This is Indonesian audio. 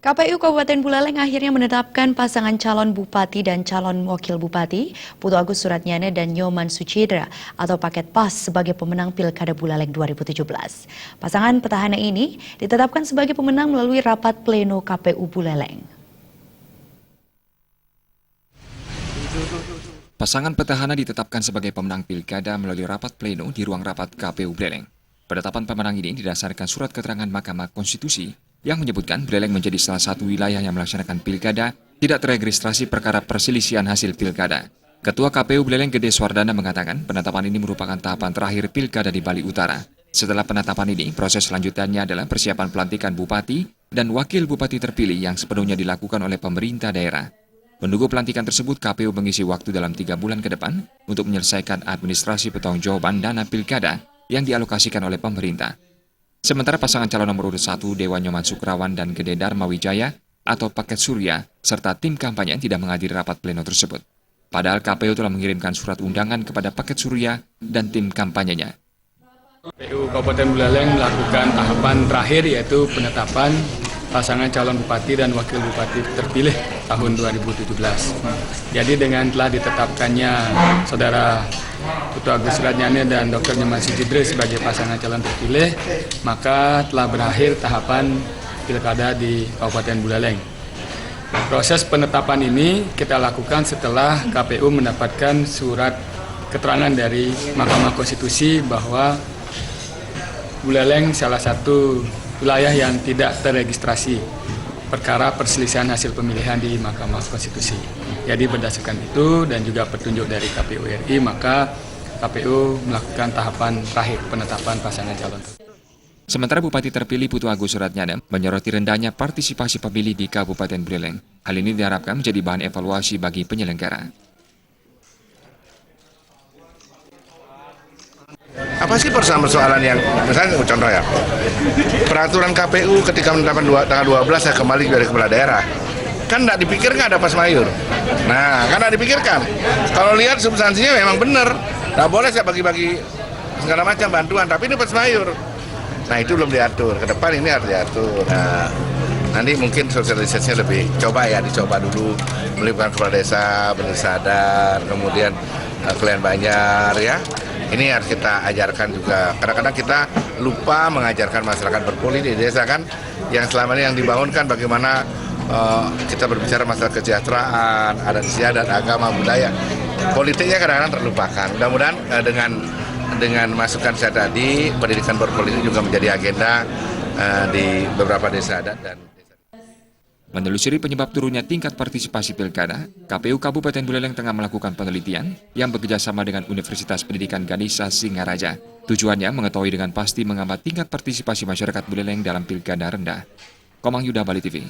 KPU Kabupaten Buleleng akhirnya menetapkan pasangan calon bupati dan calon wakil bupati, Putu Agus Suratnyana dan Nyoman Suchidra atau paket PAS sebagai pemenang Pilkada Buleleng 2017. Pasangan petahana ini ditetapkan sebagai pemenang melalui rapat pleno KPU Buleleng. Pasangan petahana ditetapkan sebagai pemenang Pilkada melalui rapat pleno di ruang rapat KPU Buleleng. Penetapan pemenang ini didasarkan surat keterangan Mahkamah Konstitusi yang menyebutkan Buleleng menjadi salah satu wilayah yang melaksanakan pilkada tidak teregistrasi perkara perselisihan hasil pilkada. Ketua KPU Buleleng Gede Swardana mengatakan penetapan ini merupakan tahapan terakhir pilkada di Bali Utara. Setelah penetapan ini, proses selanjutnya adalah persiapan pelantikan bupati dan wakil bupati terpilih yang sepenuhnya dilakukan oleh pemerintah daerah. Menunggu pelantikan tersebut, KPU mengisi waktu dalam 3 bulan ke depan untuk menyelesaikan administrasi pertanggungjawaban dana pilkada yang dialokasikan oleh pemerintah. Sementara pasangan calon nomor urut 1 Dewa Nyoman Sukrawan dan Gede Dharma Wijaya atau Paket Surya serta tim kampanye tidak menghadiri rapat pleno tersebut. Padahal KPU telah mengirimkan surat undangan kepada Paket Surya dan tim kampanyenya. KPU Kabupaten Buleleng melakukan tahapan terakhir yaitu penetapan pasangan calon bupati dan wakil bupati terpilih tahun 2017. Jadi dengan telah ditetapkannya saudara Putu Agus Suratnyana dan Dr. Nyoman Suchidra sebagai pasangan calon terpilih, maka telah berakhir tahapan pilkada di Kabupaten Buleleng. Proses penetapan ini kita lakukan setelah KPU mendapatkan surat keterangan dari Mahkamah Konstitusi bahwa Buleleng salah satu wilayah yang tidak teregistrasi perkara perselisihan hasil pemilihan di Mahkamah Konstitusi. Jadi berdasarkan itu dan juga petunjuk dari KPU RI, maka KPU melakukan tahapan terakhir penetapan pasangan calon. Sementara Bupati terpilih Putu Agus Suratnyana menyoroti rendahnya partisipasi pemilih di Kabupaten Buleleng. Hal ini diharapkan menjadi bahan evaluasi bagi penyelenggara. Apa sih persoalan yang, misalnya contoh ya, peraturan KPU ketika menetapkan tanggal 12 saya kembali dari kepala daerah, kan nggak dipikirkan ada pas mayur. Nah, kan nggak dipikirkan. Kalau lihat substansinya memang benar, nggak boleh saya bagi-bagi segala macam bantuan, tapi ini pas mayur. Nah, itu belum diatur, ke depan ini harus diatur. Nah, nanti mungkin sosialisasinya lebih, dicoba dulu, melibatkan kepala desa, bersadar, kemudian klien Banjar ya. Ini harus kita ajarkan juga. Kadang-kadang kita lupa mengajarkan masyarakat berpolitik di desa kan, yang selama ini yang dibangun kan bagaimana kita berbicara masalah kesejahteraan, adat istiadat, agama, budaya. Politiknya kadang-kadang terlupakan. Mudah-mudahan dengan masukan saya tadi, pendidikan berpolitik juga menjadi agenda di beberapa desa adat dan Menelusuri penyebab turunnya tingkat partisipasi pilkada, KPU Kabupaten Buleleng tengah melakukan penelitian yang bekerjasama dengan Universitas Pendidikan Ganesha Singaraja. Tujuannya mengetahui dengan pasti mengamati tingkat partisipasi masyarakat Buleleng dalam pilkada rendah. Komang Yuda, Bali TV.